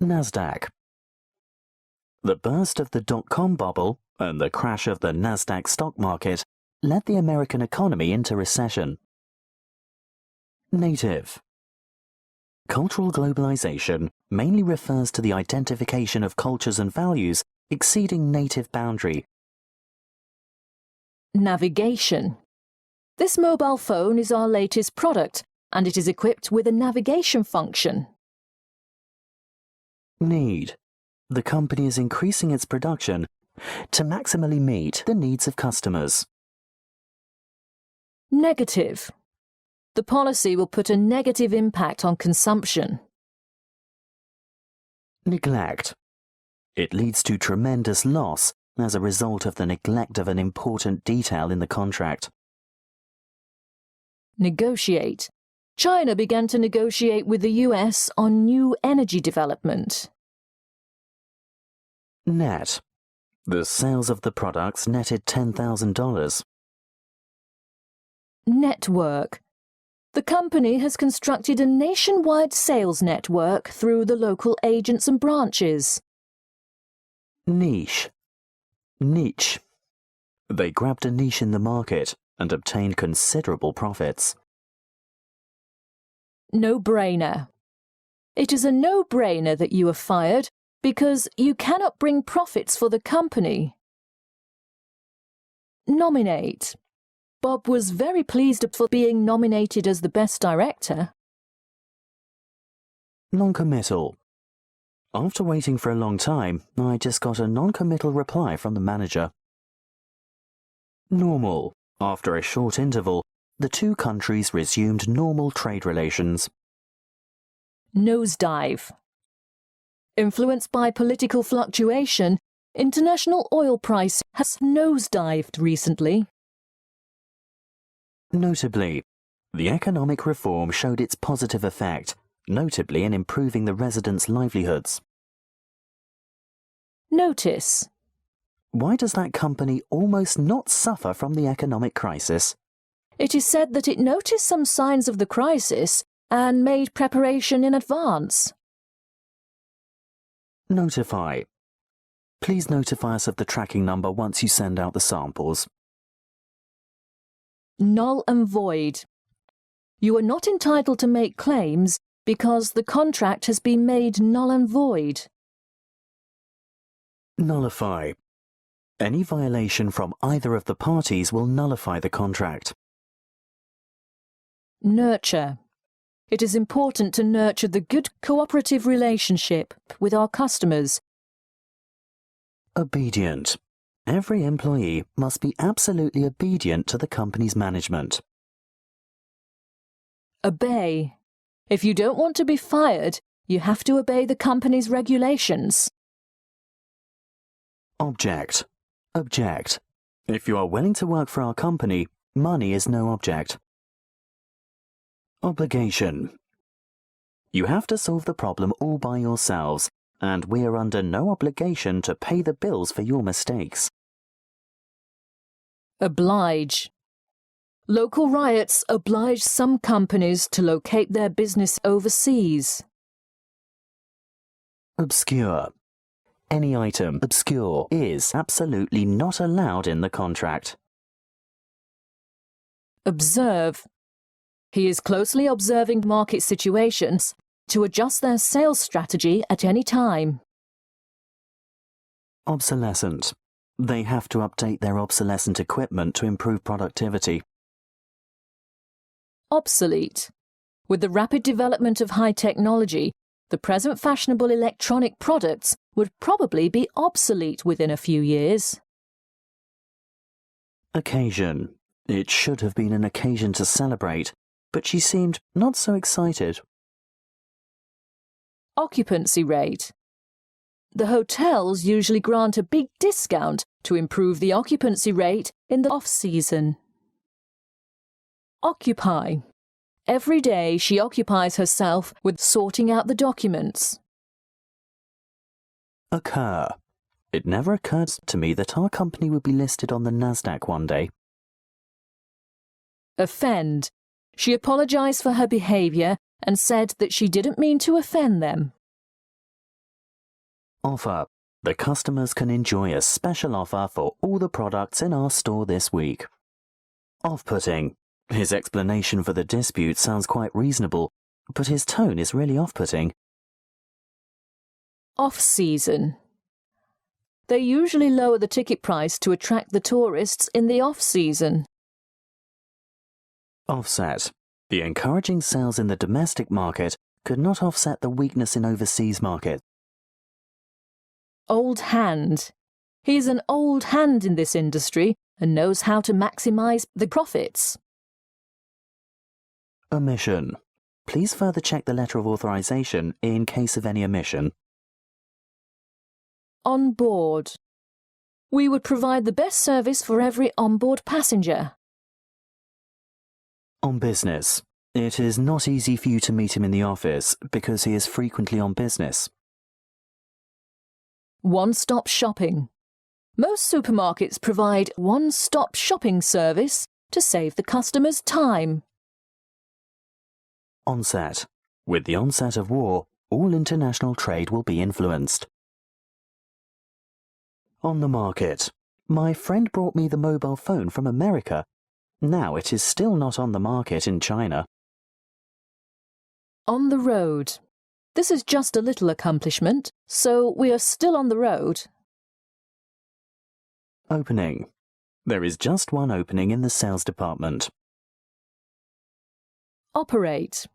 Nasdaq. The burst of the dot-com bubble and the crash of the Nasdaq stock market led the American economy into recession. Native. Cultural globalization mainly refers to the identification of cultures and values exceeding native boundary. Navigation. This mobile phone is our latest product, and it is equipped with a navigation function. Need. The company is increasing its production to maximally meet the needs of customers. Negative. The policy will put a negative impact on consumption. Neglect. It leads to tremendous loss as a result of the neglect of an important detail in the contract. Negotiate. China began to negotiate with the US on new energy development. Net. The sales of the products netted $10,000. Network. The company has constructed a nationwide sales network through the local agents and branches. Niche. Niche. They grabbed a niche in the market and obtained considerable profits. No-brainer. It is a no-brainer that you are fired because you cannot bring profits for the company. Nominate. Bob was very pleased for being nominated as the best director. Non-committal. After waiting for a long time, I just got a non-committal reply from the manager. Normal. After a short interval, the two countries resumed normal trade relations. Nosedive. Influenced by political fluctuation, international oil price has nosedived recently. Notably, the economic reform showed its positive effect, notably in improving the residents' livelihoods. Notice. Why does that company almost not suffer from the economic crisis? It is said that it noticed some signs of the crisis and made preparation in advance. Notify. Please notify us of the tracking number once you send out the samples. Null and void. You are not entitled to make claims because the contract has been made null and void. Nullify. Any violation from either of the parties will nullify the contract. Nurture. It is important to nurture the good cooperative relationship with our customers. Obedient. Every employee must be absolutely obedient to the company's management. Obey. If you don't want to be fired, you have to obey the company's regulations. Object. Object. If you are willing to work for our company, money is no object. Obligation. You have to solve the problem all by yourselves, and we are under no obligation to pay the bills for your mistakes. Oblige. Local riots oblige some companies to locate their business overseas. Obscure. Any item obscure is absolutely not allowed in the contract. Observe. He is closely observing market situations to adjust their sales strategy at any time. Obsolescent. They have to update their obsolescent equipment to improve productivity. Obsolete. With the rapid development of high technology, the present fashionable electronic products would probably be obsolete within a few years. Occasion. It should have been an occasion to celebrate, but she seemed not so excited. Occupancy rate. The hotels usually grant a big discount to improve the occupancy rate in the off-season. Occupy. Every day she occupies herself with sorting out the documents. Occur. It never occurred to me that our company would be listed on the Nasdaq one day. Offend. She apologized for her behavior and said that she didn't mean to offend them. Offer. The customers can enjoy a special offer for all the products in our store this week. Off-putting. His explanation for the dispute sounds quite reasonable, but his tone is really off-putting. Off-season. They usually lower the ticket price to attract the tourists in the off-season. Offset. The encouraging sales in the domestic market could not offset the weakness in overseas markets. Old hand. He's an old hand in this industry and knows how to maximize the profits. Omission. Please further check the letter of authorization in case of any omission. On board. We would provide the best service for every on-board passenger. On business. It is not easy for you to meet him in the office because he is frequently on business. One-stop shopping. Most supermarkets provide one-stop shopping service to save the customers time. Onset. With the onset of war, all international trade will be influenced. On the market. My friend brought me the mobile phone from America. Now it is still not on the market in China. On the road. This is just a little accomplishment, so we are still on the road. Opening. There is just one opening in the sales department. Operate.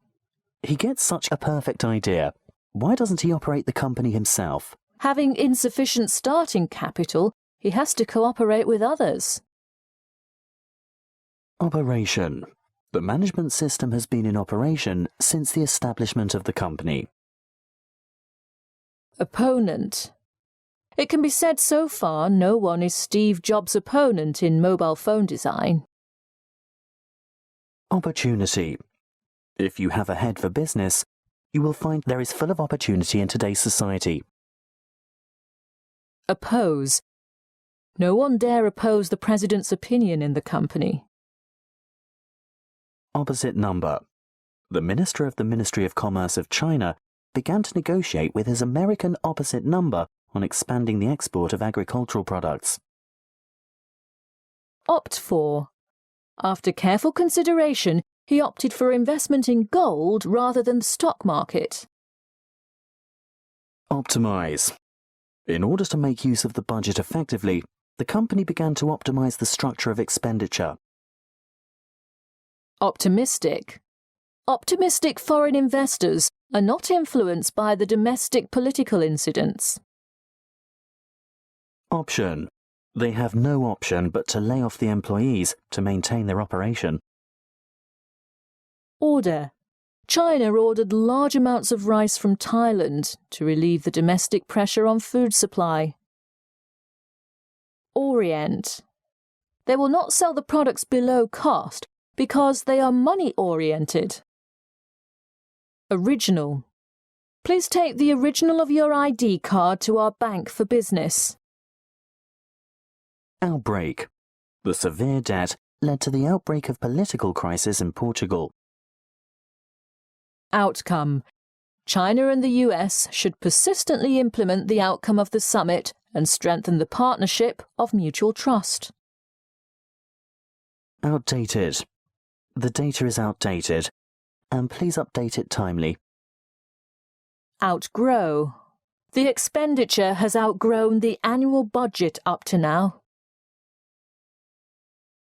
He gets such a perfect idea. Why doesn't he operate the company himself? Having insufficient starting capital, he has to cooperate with others. Operation. The management system has been in operation since the establishment of the company. Opponent. It can be said so far no one is Steve Jobs' opponent in mobile phone design. Opportunity. If you have a head for business, you will find there is full of opportunity in today's society. Oppose. No one dare oppose the president's opinion in the company. Opposite number. The Minister of the Ministry of Commerce of China began to negotiate with his American opposite number on expanding the export of agricultural products. Opt for. After careful consideration, he opted for investment in gold rather than the stock market. Optimize. In order to make use of the budget effectively, the company began to optimize the structure of expenditure. Optimistic. Optimistic foreign investors are not influenced by the domestic political incidents. Option. They have no option but to lay off the employees to maintain their operation. Order. China ordered large amounts of rice from Thailand to relieve the domestic pressure on food supply. Orient. They will not sell the products below cost because they are money-oriented. Original. Please take the original of your ID card to our bank for business. Outbreak. The severe debt led to the outbreak of political crisis in Portugal. Outcome. China and the US should persistently implement the outcome of the summit and strengthen the partnership of mutual trust. Outdated. The data is outdated, and please update it timely. Outgrow. The expenditure has outgrown the annual budget up to now.